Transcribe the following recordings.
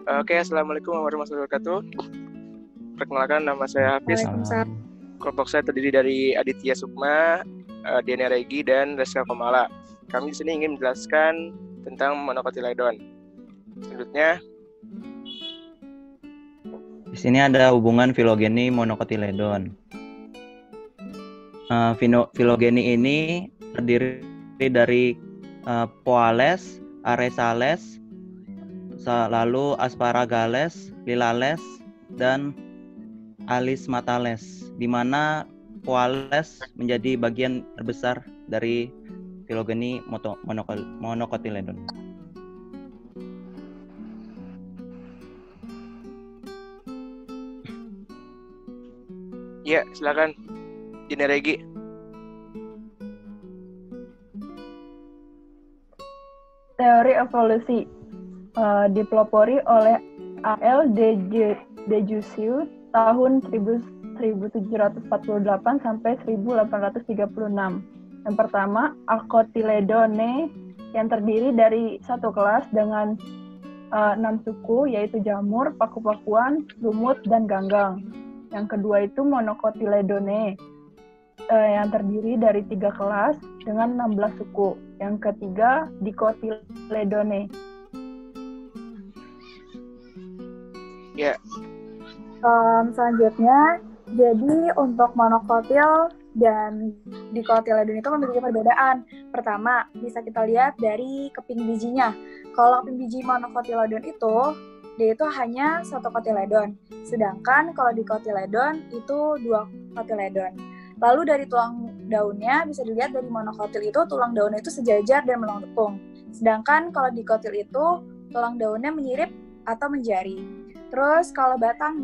Oke, Assalamualaikum warahmatullahi wabarakatuh. Perkenalkan, nama saya Hafiz. Waalaikumsalam. Kelompok saya terdiri dari Aditya Sukma, Diana Regi, dan Reska Komala. Kami di sini ingin menjelaskan tentang monocotyledon. Selanjutnya, di sini ada hubungan filogeni monocotyledon. Filogeni ini terdiri dari Poales, Aresales, lalu Asparagales, Lilales, dan Alismatales, di mana Poales menjadi bagian terbesar dari filogeni monocotyledon. ya silakan, Diana Regi. Teori evolusi dipelopori oleh A.L. de Jussieu tahun 1748 sampai 1836. Yang pertama, Acotyledone yang terdiri dari satu kelas dengan 6 suku, yaitu jamur, paku-pakuan, lumut, dan ganggang. Yang kedua itu Monocotyledone yang terdiri dari 3 kelas dengan 16 suku. Yang ketiga Dicotyledone. Ya. Selanjutnya, jadi untuk monocotyl dan dicotyledon itu memiliki perbedaan. Pertama, bisa kita lihat dari keping bijinya. Kalau keping biji monocotyledon itu, dia itu hanya satu cotyledon. Sedangkan kalau dicotyledon itu 2 cotyledon. Lalu dari tulang daunnya bisa dilihat dari monocotyl itu tulang daunnya itu sejajar dan melengkung. Sedangkan kalau dicotyl itu tulang daunnya menyirip atau menjari. Terus kalau batang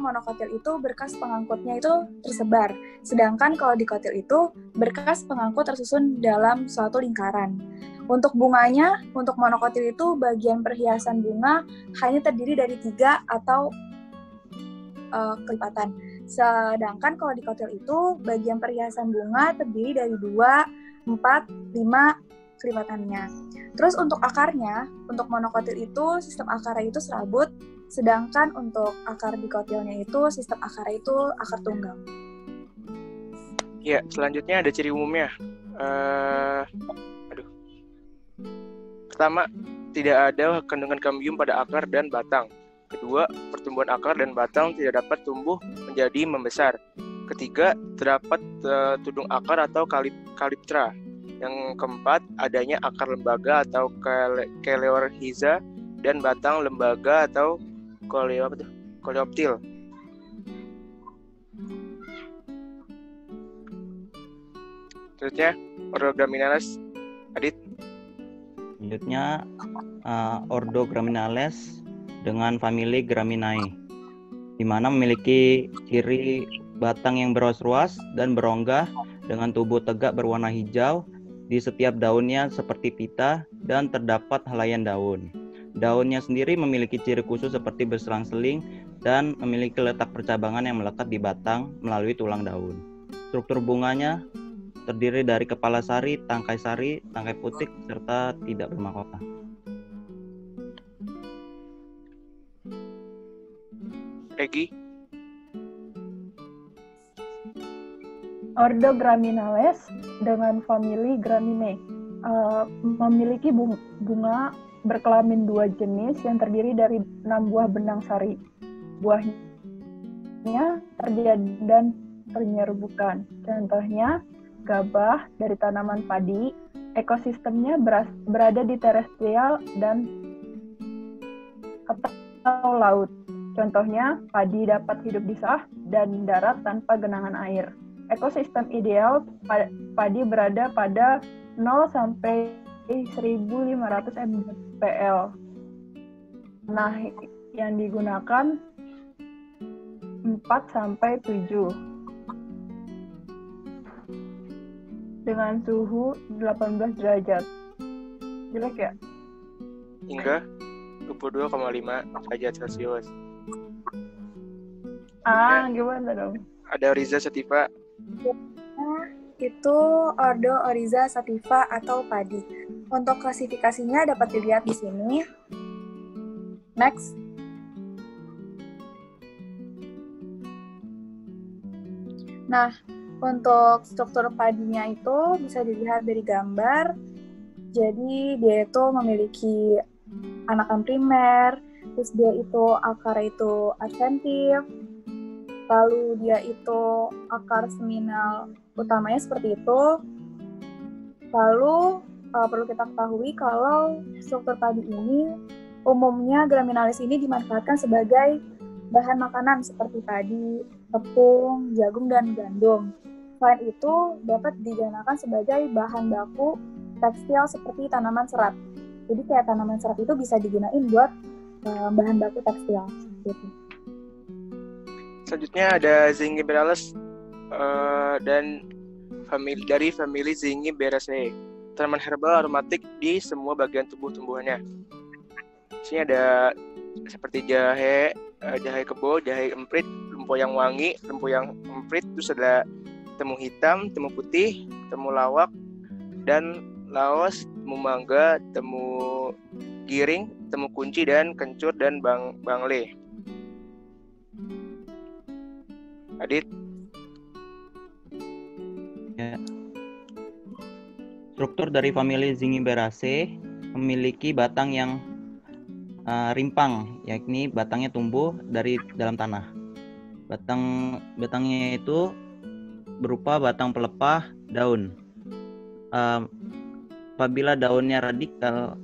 monocotyl itu berkas pengangkutnya itu tersebar. Sedangkan kalau dicotyl itu berkas pengangkut tersusun dalam suatu lingkaran. Untuk bunganya, untuk monocotyl itu bagian perhiasan bunga hanya terdiri dari 3 atau kelipatan. Sedangkan kalau dicotyl itu bagian perhiasan bunga terdiri dari 2, 4, 5 kelipatannya. Terus untuk akarnya, untuk monocotyl itu sistem akarnya itu serabut, sedangkan untuk akar dicotylnya itu sistem akarnya itu akar tunggal. Ya, selanjutnya ada ciri umumnya. Pertama, tidak ada kandungan kambium pada akar dan batang. Kedua, pertumbuhan akar dan batang tidak dapat tumbuh menjadi membesar. Ketiga, terdapat tudung akar atau kaliptra. Yang keempat, adanya akar lembaga atau coleorhiza dan batang lembaga atau coleoptil. Selanjutnya, ordo Gramineales. Adit. Selanjutnya, ordo Gramineales dengan famili Graminae, di mana memiliki ciri batang yang beruas-ruas dan berongga dengan tubuh tegak berwarna hijau di setiap daunnya seperti pita dan terdapat helaian daun. Daunnya sendiri memiliki ciri khusus seperti berselang-seling dan memiliki letak percabangan yang melekat di batang melalui tulang daun. Struktur bunganya terdiri dari kepala sari, tangkai putik, serta tidak bermahkota. Regi. Ordo Gramineales dengan famili Graminae memiliki bunga berkelamin 2 jenis yang terdiri dari 6 buah benang sari. Buahnya terjadi dan penyerbukan. Contohnya gabah dari tanaman padi. Ekosistemnya berada di terestrial dan atau laut. Contohnya, padi dapat hidup di sawah dan darat tanpa genangan air. Ekosistem ideal padi berada pada 0 sampai 1.500 mdpl. Nah, yang digunakan 4 sampai 7. Dengan suhu 18 derajat. Jelek ya? Hingga 22,5 derajat Celcius. Gimana dong? Ada Oryza sativa. Itu ordo Oryza sativa atau padi. Untuk klasifikasinya dapat dilihat di sini. Next. Nah, untuk struktur padinya itu bisa dilihat dari gambar. Jadi dia itu memiliki anakan primer, terus dia itu akar itu adventif, lalu dia itu akar seminal utamanya seperti itu. Lalu perlu kita ketahui kalau struktur padi ini umumnya graminalis ini dimanfaatkan sebagai bahan makanan seperti padi, tepung, jagung, dan gandum. Selain itu dapat digunakan sebagai bahan baku tekstil seperti tanaman serat. Jadi kayak tanaman serat itu bisa digunain buat bahan baku tekstil. Gitu. Selanjutnya ada Zingiberaceae dan dari famili Zingiberaceae, tanaman herbal aromatik di semua bagian tubuh tumbuhannya. Di sini ada seperti jahe kebo, jahe emprit, lempoyang wangi, lempoyang emprit, terus ada temu hitam, temu putih, temu lawak, dan laos, temu mangga, temu giring, temu kunci, dan kencur, dan bangle. Adit? Ya. Struktur dari famili Zingiberaceae memiliki batang yang rimpang, yakni batangnya tumbuh dari dalam tanah. Batangnya itu berupa batang pelepah daun. Apabila daunnya radikal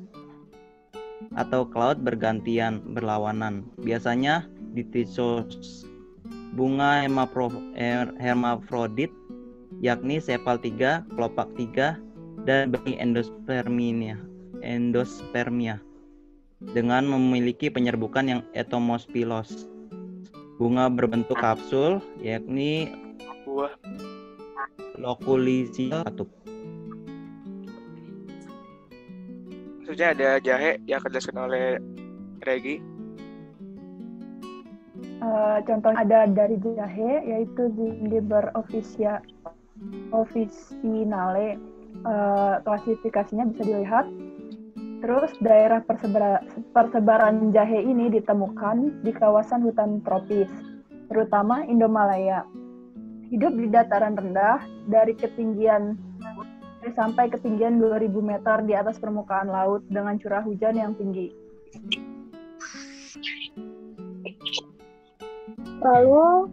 atau cloud bergantian berlawanan, biasanya ditisos bunga hermafrodit, yakni sepal 3, kelopak 3, dan benih endospermia dengan memiliki penyerbukan yang entomospilos. Bunga berbentuk kapsul, yakni Buah. loculizial katup. Maksudnya ada jahe yang akan dijelaskan oleh Regi. Contoh ada dari jahe, yaitu Zingiber officinale. Klasifikasinya bisa dilihat. Terus daerah persebaran jahe ini ditemukan di kawasan hutan tropis, terutama Indomalaya. Hidup di dataran rendah dari ketinggian sampai ketinggian 2000 meter di atas permukaan laut dengan curah hujan yang tinggi. Lalu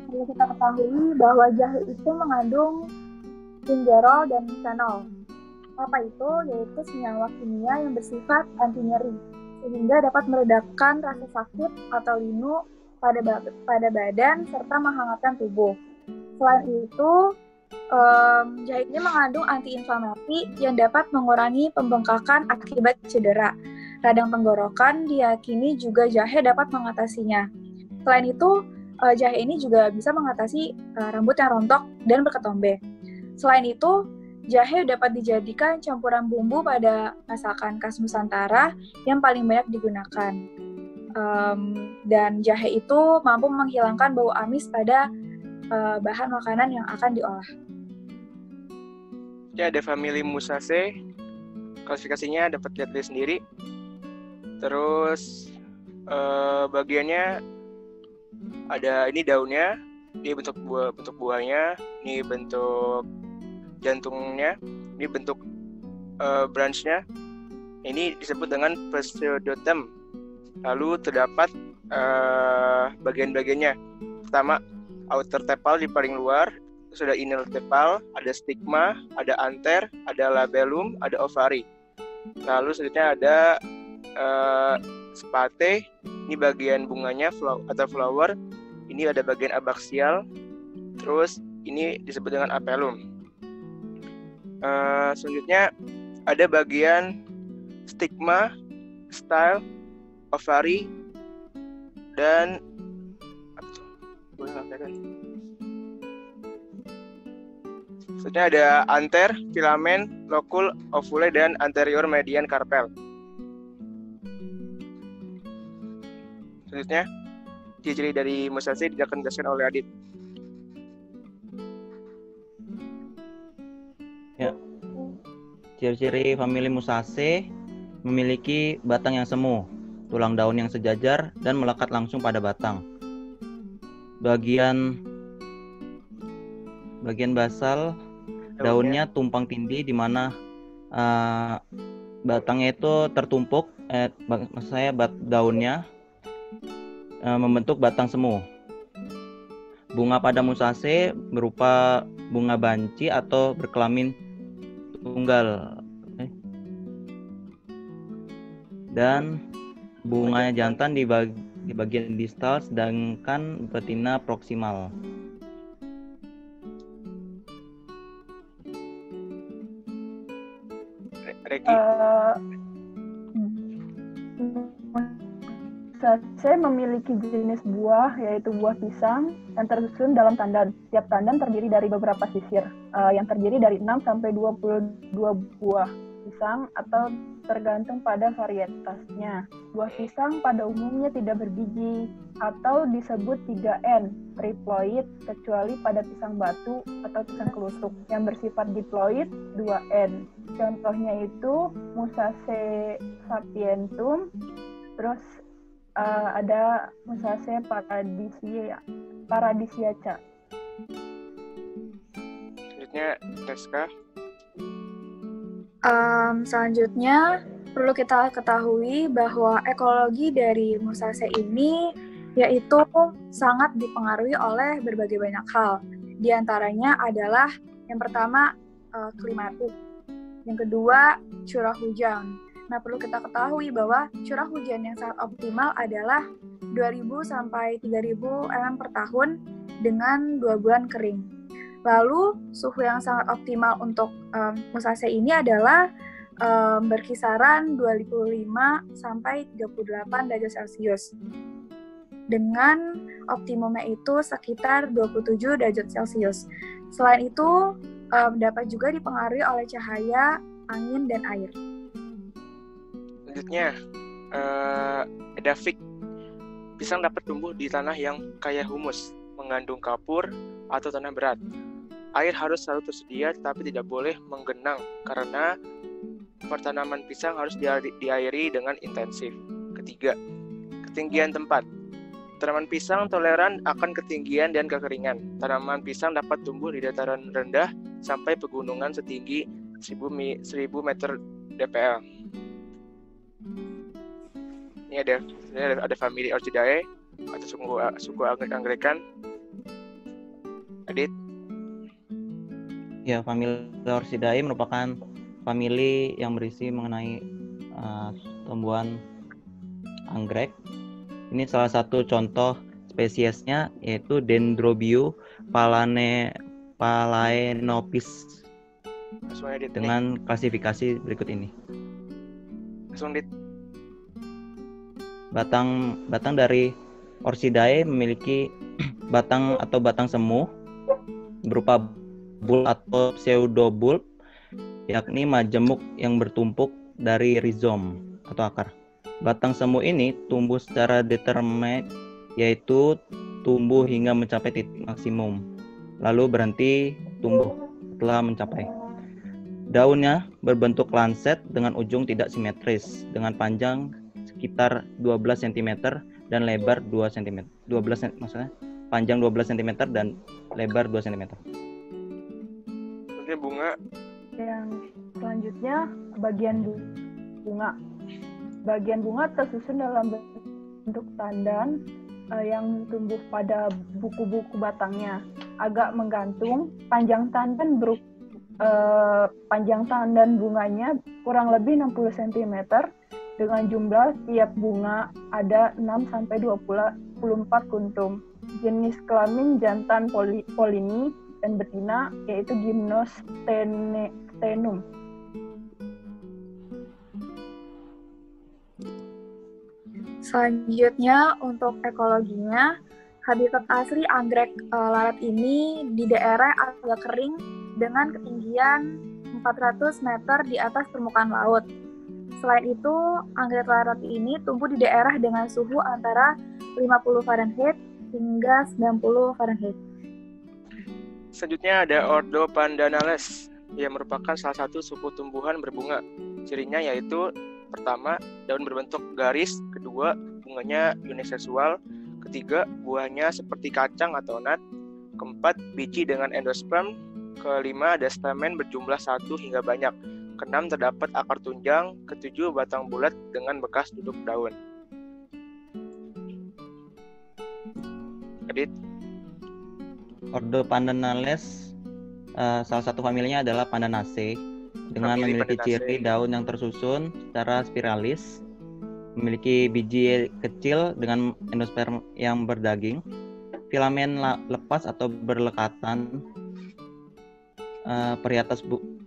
perlu kita ketahui bahwa jahe itu mengandung gingerol dan fenol. Apa itu? Yaitu senyawa kimia yang bersifat anti nyeri, sehingga dapat meredakan rasa sakit atau linu pada badan serta menghangatkan tubuh. Selain itu, jahe ini mengandung antiinflamasi yang dapat mengurangi pembengkakan akibat cedera. Radang tenggorokan diyakini juga jahe dapat mengatasinya. Selain itu, jahe ini juga bisa mengatasi rambut yang rontok dan berketombe. Selain itu, jahe dapat dijadikan campuran bumbu pada masakan khas Nusantara yang paling banyak digunakan. Dan jahe itu mampu menghilangkan bau amis pada bahan makanan yang akan diolah. Ya, ada famili Musaceae. Klasifikasinya dapat lihat sendiri. Terus bagiannya ada ini daunnya, ini bentuk buahnya, ini bentuk jantungnya, ini bentuk branch-nya. Ini disebut dengan pseudotem. Lalu terdapat bagian-bagiannya. Pertama, outer tepal di paling luar, terus ada inner tepal, ada stigma, ada anther, ada labellum, ada ovari. Lalu selanjutnya ada spate, ini bagian bunganya atau flower. Ini ada bagian abaksial, terus ini disebut dengan apellum. Selanjutnya ada bagian stigma, style, ovari, dan selanjutnya ada anther, filamen, locul, ovule, dan anterior median carpel. Selanjutnya ciri-ciri dari Musaceae akan dijelaskan oleh Adit. Ya. Ciri-ciri famili Musaceae memiliki batang yang semu, tulang daun yang sejajar dan melekat langsung pada batang. Bagian basal daunnya tumpang tindih, di mana batangnya itu tertumpuk, daunnya membentuk batang semu. Bunga pada Musaceae berupa bunga banci atau berkelamin tunggal, dan bunganya jantan di bagian distal, sedangkan betina proksimal. Regi. Musaceae memiliki jenis buah, yaitu buah pisang yang tersusun dalam tandan. Setiap tandan terdiri dari beberapa sisir, yang terdiri dari 6 sampai 22 buah pisang atau tergantung pada varietasnya. Buah pisang pada umumnya tidak berbiji atau disebut 3N, triploid, kecuali pada pisang batu atau pisang kelusuk yang bersifat diploid 2N. Contohnya itu Musaceae sapientum, terus ada Musaceae paradisiaca. Selanjutnya, Teska. Selanjutnya perlu kita ketahui bahwa ekologi dari Musaceae ini yaitu sangat dipengaruhi oleh berbagai banyak hal. Di antaranya adalah yang pertama klimatik, yang kedua curah hujan. Nah, perlu kita ketahui bahwa curah hujan yang sangat optimal adalah 2.000 sampai 3.000 mm per tahun dengan 2 bulan kering. Lalu, suhu yang sangat optimal untuk Musaceae ini adalah berkisaran 25 sampai 38 derajat Celcius. Dengan optimumnya itu sekitar 27 derajat Celcius. Selain itu, dapat juga dipengaruhi oleh cahaya, angin, dan air. Selanjutnya, edaphic. Pisang dapat tumbuh di tanah yang kaya humus, mengandung kapur atau tanah berat. Air harus selalu tersedia, tetapi tidak boleh menggenang karena pertanaman pisang harus diairi dengan intensif. Ketiga, ketinggian tempat. Tanaman pisang toleran akan ketinggian dan kekeringan. Tanaman pisang dapat tumbuh di dataran rendah sampai pegunungan setinggi 1000 meter dpl. Ini ada famili Orchidae atau suku Anggrek. Adit. Ya, famili Orchidae merupakan famili yang berisi mengenai tumbuhan anggrek. Ini salah satu contoh spesiesnya yaitu Dendrobium phalaenopsis dengan klasifikasi berikut ini. Batang dari Orchidae memiliki batang atau batang semu berupa bulb atau pseudobulb, yakni majemuk yang bertumpuk dari rizom atau akar. Batang semu ini tumbuh secara determinate, yaitu tumbuh hingga mencapai titik maksimum, lalu berhenti tumbuh setelah mencapai. Daunnya berbentuk lanset dengan ujung tidak simetris, dengan panjang sekitar 12 cm dan lebar 2 cm. Panjang 12 cm dan lebar 2 cm. Ini bunga. Yang selanjutnya bagian bunga. Bagian bunga tersusun dalam bentuk tandan yang tumbuh pada buku-buku batangnya, agak menggantung. Panjang tandan bunganya kurang lebih 60 cm dengan jumlah tiap bunga ada 6 sampai 24 kuntum. Jenis kelamin jantan polini dan betina yaitu Gymnostenum. Selanjutnya untuk ekologinya, habitat asli anggrek larat ini di daerah agak kering dengan ketinggian 400 meter di atas permukaan laut. Selain itu, anggrek larat ini tumbuh di daerah dengan suhu antara 50 Fahrenheit hingga 90 Fahrenheit. Selanjutnya ada Ordo Pandanales yang merupakan salah satu suku tumbuhan berbunga. Cirinya yaitu pertama, daun berbentuk garis. Kedua, bunganya uniseksual. Ketiga, buahnya seperti kacang atau nut. Keempat, biji dengan endosperm. Kelima, ada stamen berjumlah 1 hingga banyak. Keenam, terdapat akar tunjang. Ketujuh, batang bulat dengan bekas duduk daun. Adit. Ordo Pandanales, salah satu familinya adalah Pandanaceae, dengan Famili memiliki Pandanaceae. ciri daun yang tersusun secara spiralis, memiliki biji kecil dengan endosperm yang berdaging, filamen lepas atau berlekatan,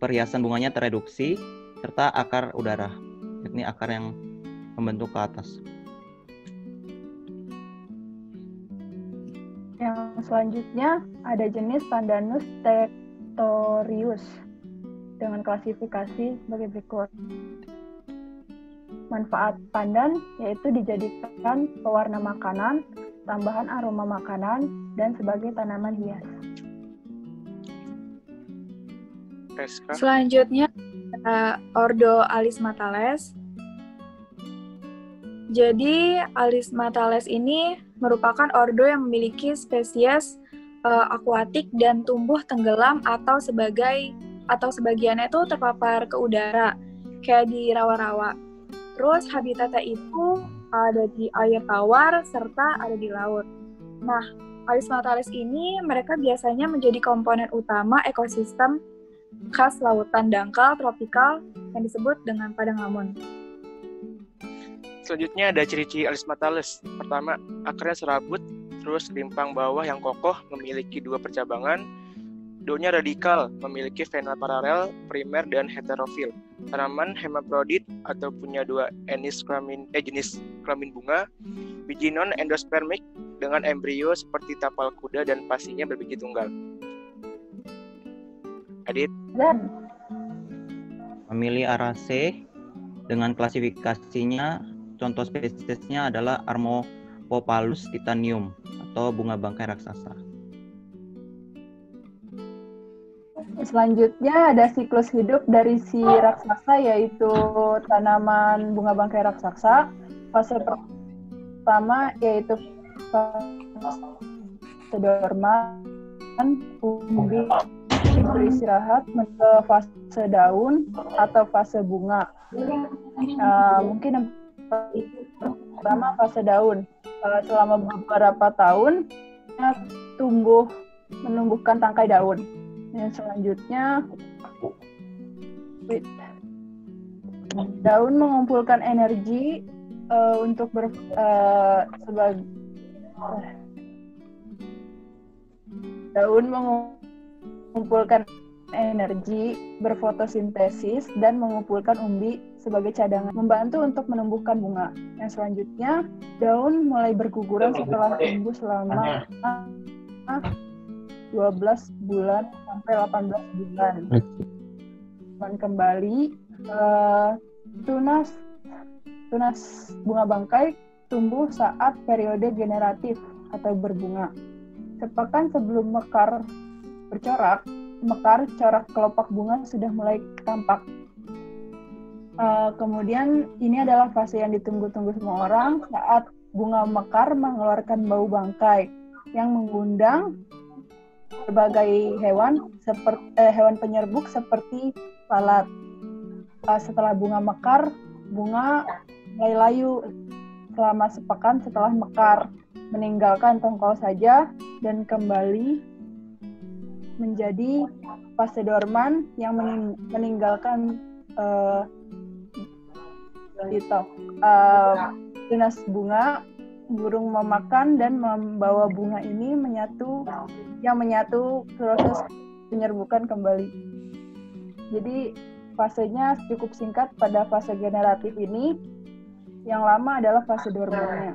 perhiasan bunganya tereduksi, serta akar udara, yakni akar yang membentuk ke atas. Yang selanjutnya ada jenis Pandanus tectorius dengan klasifikasi sebagai berikut. Manfaat pandan yaitu dijadikan pewarna makanan, tambahan aroma makanan, dan sebagai tanaman hias. Reska. Selanjutnya Ordo Alismatales. Jadi Alismatales ini merupakan ordo yang memiliki spesies akuatik dan tumbuh tenggelam atau sebagiannya itu terpapar ke udara kayak di rawa-rawa. Terus habitatnya itu ada di air tawar serta ada di laut. Nah, Alismatales ini mereka biasanya menjadi komponen utama ekosistem khas lautan dangkal tropikal yang disebut dengan padang lamun. Selanjutnya ada ciri-ciri Alismatales. Pertama, akarnya serabut, terus rimpang bawah yang kokoh, memiliki 2 percabangan. Daunnya radikal, memiliki vena paralel, primer, dan heterofil. Tanaman hemaprodit atau punya 2 jenis kelamin bunga. Biji non-endospermik dengan embrio seperti tapal kuda dan pasinya berbiji tunggal. Adit. Dan Famili Araceae dengan klasifikasinya, contoh spesiesnya adalah Armopopalus titanium atau bunga bangkai raksasa. selanjutnya ada siklus hidup dari si raksasa, yaitu tanaman bunga bangkai raksasa. Fase pertama yaitu fase dorman, umbi beristirahat, ke fase daun atau fase bunga. Mungkin yang pertama fase daun. Selama beberapa tahun menumbuhkan tangkai daun. Yang selanjutnya daun mengumpulkan energi daun mengumpulkan energi, berfotosintesis, dan mengumpulkan umbi sebagai cadangan, membantu untuk menumbuhkan bunga. Yang selanjutnya, daun mulai berguguran setelah tumbuh selama 12 bulan sampai 18 bulan. Dan kembali, tunas bunga bangkai tumbuh saat periode generatif atau berbunga. Sepekan sebelum mekar corak kelopak bunga sudah mulai tampak. Kemudian ini adalah fase yang ditunggu-tunggu semua orang saat bunga mekar mengeluarkan bau bangkai yang mengundang berbagai hewan penyerbuk seperti lalat. Setelah bunga mekar, bunga mulai layu selama sepekan setelah mekar, meninggalkan tongkol saja dan kembali menjadi fase dorman yang meninggalkan tunas bunga. Burung memakan dan membawa bunga ini menyatu proses penyerbukan kembali. Jadi fasenya cukup singkat pada fase generatif ini. Yang lama adalah fase dormannya.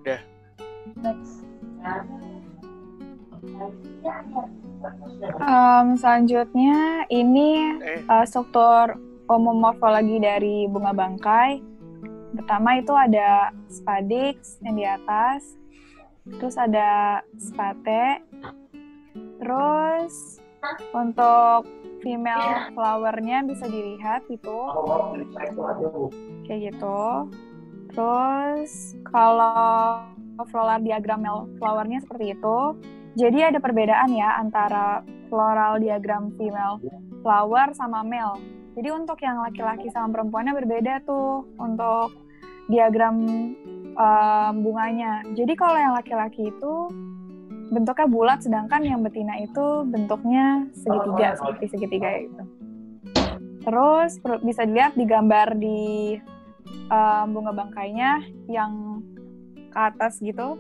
Udah. Next. Selanjutnya ini struktur homomorfologi dari bunga bangkai. Pertama itu ada spadix yang di atas, terus ada spate, terus untuk female flowernya bisa dilihat itu kayak gitu. Terus kalau floral diagram male flowernya seperti itu. Jadi ada perbedaan ya antara floral diagram female flower sama male. Jadi untuk yang laki-laki sama perempuannya berbeda tuh untuk diagram bunganya. Jadi kalau yang laki-laki itu bentuknya bulat, sedangkan yang betina itu bentuknya segitiga, seperti segitiga itu. Terus bisa dilihat di gambar di bunga bangkainya yang ke atas gitu,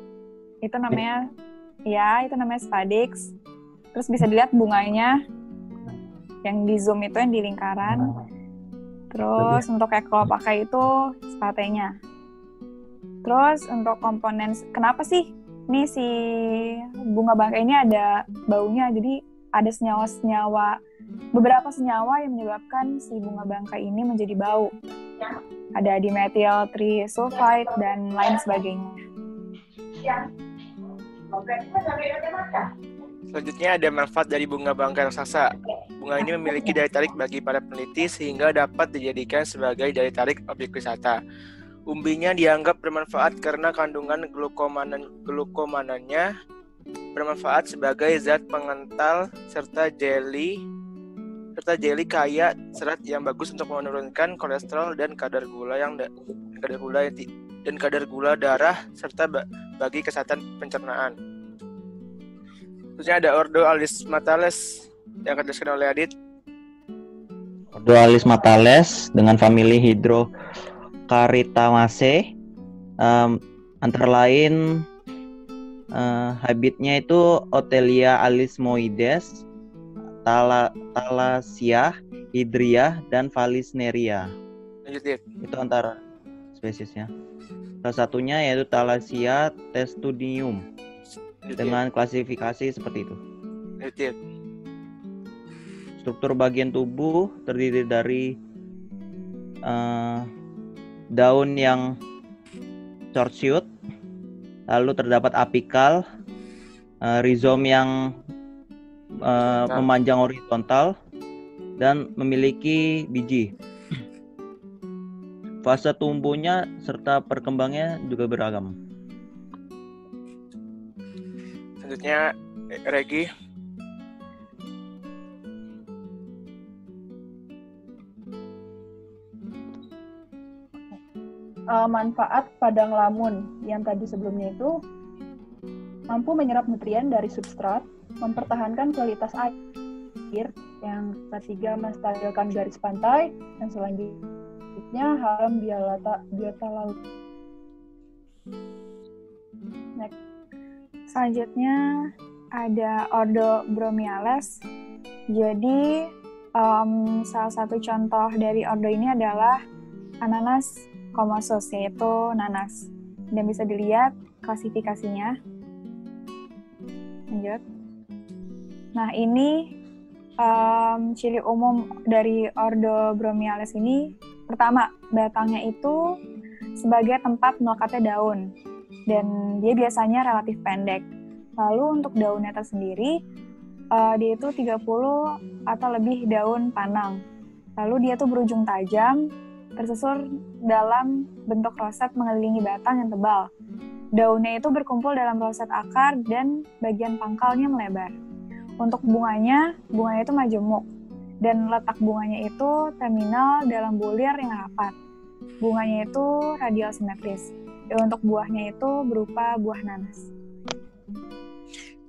itu namanya spadix. Terus bisa dilihat bunganya yang di zoom itu yang di lingkaran. Terus untuk ekolopakai itu spatenya. Terus untuk komponen, kenapa sih ini si bunga bangkai ini ada baunya? Jadi ada beberapa senyawa yang menyebabkan si bunga bangkai ini menjadi bau. Ada dimethyl trisulfide dan lain sebagainya. Selanjutnya ada manfaat dari bunga bangkai raksasa. Bunga ini memiliki daya tarik bagi para peneliti sehingga dapat dijadikan sebagai daya tarik objek wisata. Umbinya dianggap bermanfaat karena kandungan glukomanannya bermanfaat sebagai zat pengental serta jeli kaya serat yang bagus untuk menurunkan kolesterol dan kadar gula darah serta bagi kesehatan pencernaan. Terusnya ada Ordo Alismatales yang akan dijelaskan oleh Adit. Ordo Alismatales dengan famili Hydrocharitamaceae, antara lain habitnya itu Otelia alismoides, Thalassia, Hydria, dan Vallisneria. Lanjut, itu antara spesiesnya. Salah satunya yaitu Thalassia testudium dengan klasifikasi seperti itu. Lanjut. Struktur bagian tubuh terdiri dari daun yang short shoot, lalu terdapat apikal, rizom yang memanjang horizontal, dan memiliki biji. Fase tumbuhnya serta perkembangannya juga beragam. Selanjutnya Regi. Manfaat padang lamun yang tadi sebelumnya itu mampu menyerap nutrien dari substrat, mempertahankan kualitas air, yang ketiga menstabilkan garis pantai, dan selanjutnya halam biota laut. Next. Selanjutnya ada Ordo Bromiales. Jadi salah satu contoh dari ordo ini adalah Ananas comosus, yaitu nanas. Dan bisa dilihat klasifikasinya. Lanjut. Nah, ini ciri umum dari Ordo Bromiales ini. Pertama, batangnya itu sebagai tempat melekatnya daun. Dan dia biasanya relatif pendek. Lalu untuk daunnya tersendiri, dia itu 30 atau lebih daun panang. Lalu dia tuh berujung tajam, tersusur dalam bentuk roset mengelilingi batang yang tebal. Daunnya itu berkumpul dalam roset akar dan bagian pangkalnya melebar. Untuk bunganya itu majemuk. Dan letak bunganya itu terminal dalam bulir yang rapat. Bunganya itu radial simetris. Dan untuk buahnya itu berupa buah nanas.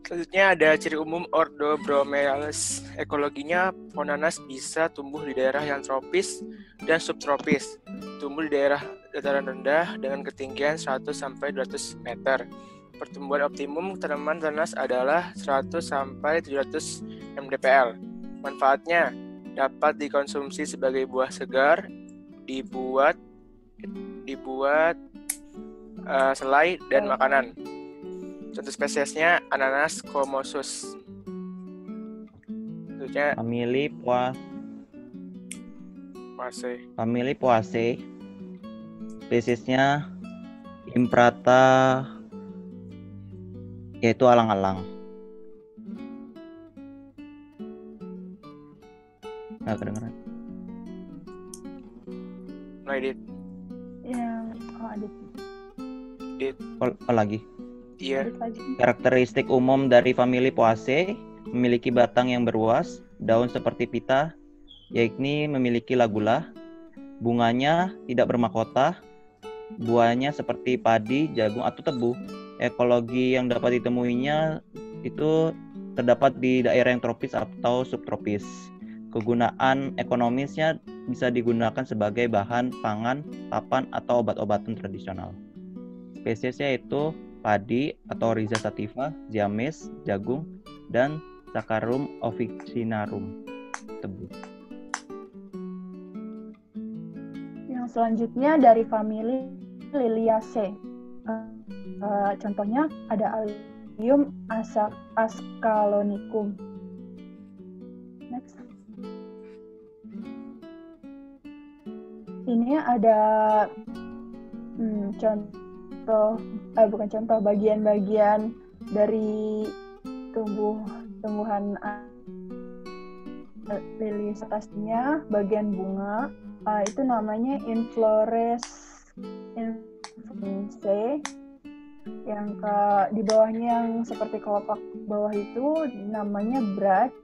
Selanjutnya ada ciri umum Ordo Bromiales. Ekologinya, pohon nanas bisa tumbuh di daerah yang tropis dan subtropis. Tumbuh di daerah dataran rendah dengan ketinggian 100-200 meter. Pertumbuhan optimum tanaman nanas adalah 100-700 mdpl. Manfaatnya dapat dikonsumsi sebagai buah segar, dibuat selai dan makanan. Contoh spesiesnya Ananas comosus. Selanjutnya famili Poaceae. Spesiesnya Imprata, yaitu alang-alang. Nggak kedengeran. Mulai Dit. Yang Adit. Apa lagi? Iya. Adit lagi. Karakteristik umum dari famili Poaceae memiliki batang yang berruas, daun seperti pita, yakni memiliki lagula, bunganya tidak bermahkota, buahnya seperti padi, jagung, atau tebu. Ekologi yang dapat ditemuinya itu terdapat di daerah yang tropis atau subtropis. Kegunaan ekonomisnya bisa digunakan sebagai bahan pangan, papan, atau obat-obatan tradisional. Spesiesnya itu padi atau Rhiza sativa, ziamis, jagung, dan Saccharum officinarum, tebu. Yang selanjutnya dari famili Liliaceae. Contohnya ada Allium ascalonicum. Next. Ini ada bagian-bagian dari tumbuhan lili atasnya, bagian bunga itu namanya inflorescence. Yang di bawahnya yang seperti kelopak bawah itu namanya brad,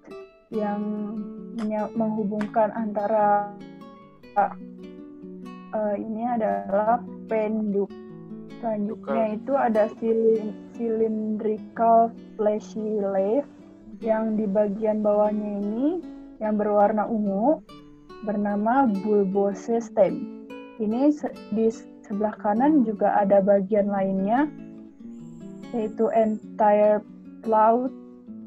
yang menghubungkan antara ini adalah penduk. Selanjutnya itu ada cylindrical fleshy leaf, yang di bagian bawahnya ini yang berwarna ungu bernama bulbose stem. Ini di sebelah kanan juga ada bagian lainnya, yaitu entire cloud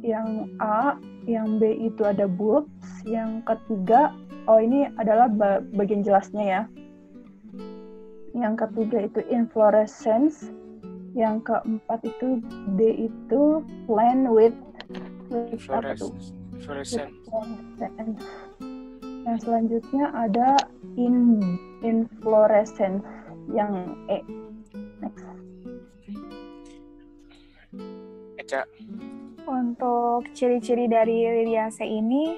yang A, yang B itu ada bulbs, yang ketiga, ini adalah bagian jelasnya ya. Yang ketiga itu inflorescence, yang keempat itu D itu plant with apa tuh? Fluorescent. Yang selanjutnya ada inflorescence yang E. Next. Eca. Untuk ciri-ciri dari Liliaceae ini,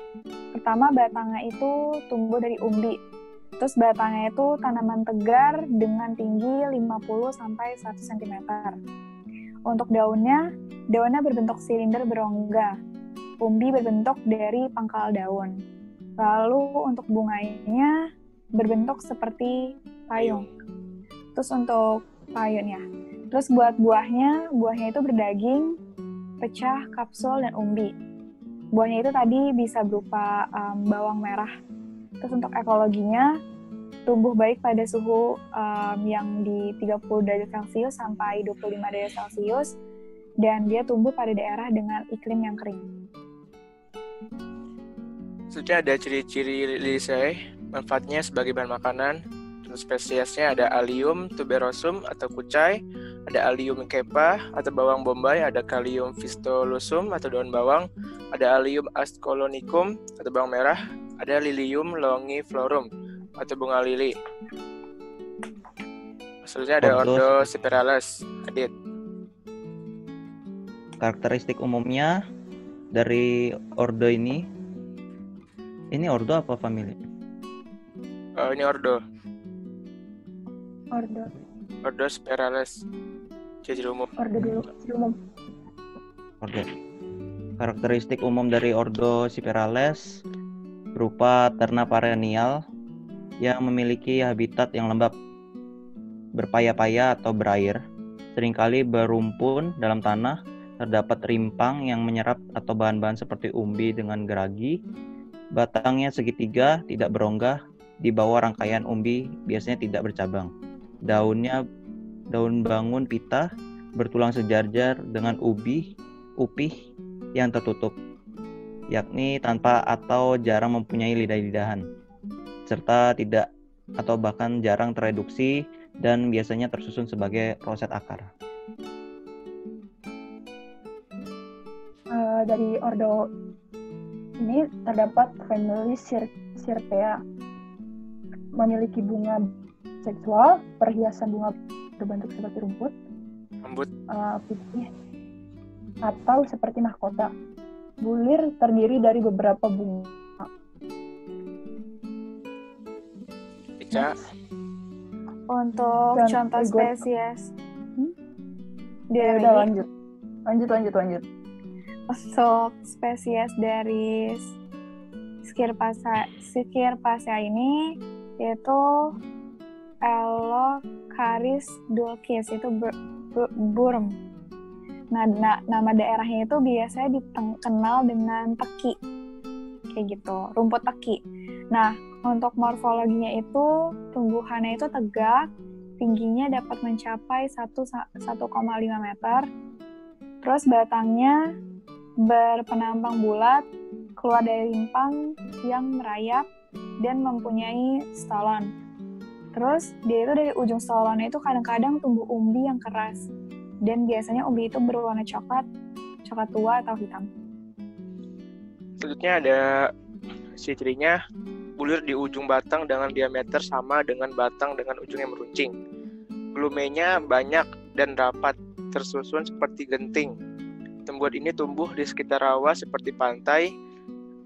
pertama batangnya itu tumbuh dari umbi. Terus batangnya itu tanaman tegar dengan tinggi 50-100 cm. Untuk daunnya berbentuk silinder berongga. Umbi berbentuk dari pangkal daun. Lalu untuk bunganya berbentuk seperti payung. Terus untuk payunnya. Terus buat buahnya itu berdaging, pecah, kapsul, dan umbi. Buahnya itu tadi bisa berupa bawang merah. Terus untuk ekologinya, tumbuh baik pada suhu yang di 30 derajat Celcius sampai 25 derajat Celcius, dan dia tumbuh pada daerah dengan iklim yang kering. Selanjutnya ada ciri-ciri Liliaceae, manfaatnya sebagai bahan makanan. Untuk spesiesnya ada Allium tuberosum atau kucai, ada Allium kepa atau bawang bombay, ada Callium vistosum atau daun bawang, ada Allium ascalonicum atau bawang merah, ada Lilium longiflorum atau bunga lili. Selanjutnya ada Ordo Spiralis. Adit. Karakteristik umumnya dari ordo ini ordo apa famili? Ini Ordo. Ordo Spiralis. Ciri umum. Ordo dulu. Ordo. Karakteristik umum dari Ordo Spiralis berupa terna perennial yang memiliki habitat yang lembab, berpaya-paya atau berair, seringkali berumpun dalam tanah, terdapat rimpang yang menyerap atau bahan-bahan seperti umbi dengan geragi, batangnya segitiga, tidak berongga, di bawah rangkaian umbi biasanya tidak bercabang. Daun bangun pita, bertulang sejajar dengan upih yang tertutup, yakni tanpa atau jarang mempunyai lidah-lidahan, serta tidak atau bahkan jarang tereduksi dan biasanya tersusun sebagai roset akar. Dari ordo ini terdapat famili Cirpea, memiliki bunga seksual, perhiasan bunga berbentuk seperti rumput, putih atau seperti mahkota. Bulir terdiri dari beberapa bunga. Ca. Untuk contoh spesies Ya dari udah lanjut. untuk spesies dari Schirpacia ini yaitu Elocaris dulcis, itu burm. Nah, nama daerahnya itu biasanya dikenal dengan teki, kayak gitu, rumput teki. Nah, untuk morfologinya itu tumbuhannya itu tegak, tingginya dapat mencapai 1,5 meter. Terus batangnya berpenampang bulat, keluar dari limpang yang merayap dan mempunyai stolon. Terus dia itu dari ujung stolonnya itu kadang-kadang tumbuh umbi yang keras. Dan biasanya umbi itu berwarna coklat tua atau hitam. Selanjutnya ada cirinya bulir di ujung batang dengan diameter sama dengan batang dengan ujung yang meruncing. Glumenya banyak dan rapat, tersusun seperti genting. Tumbuhan ini tumbuh di sekitar rawa seperti pantai,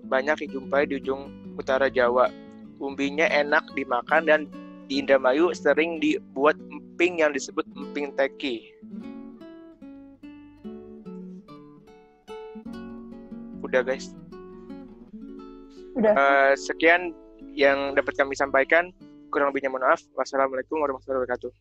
banyak dijumpai di ujung utara Jawa. Umbinya enak dimakan dan di Indramayu sering dibuat emping yang disebut emping teki. Udah guys. Udah. Sekian yang dapat kami sampaikan. Kurang lebihnya mohon maaf. Wassalamualaikum warahmatullahi wabarakatuh.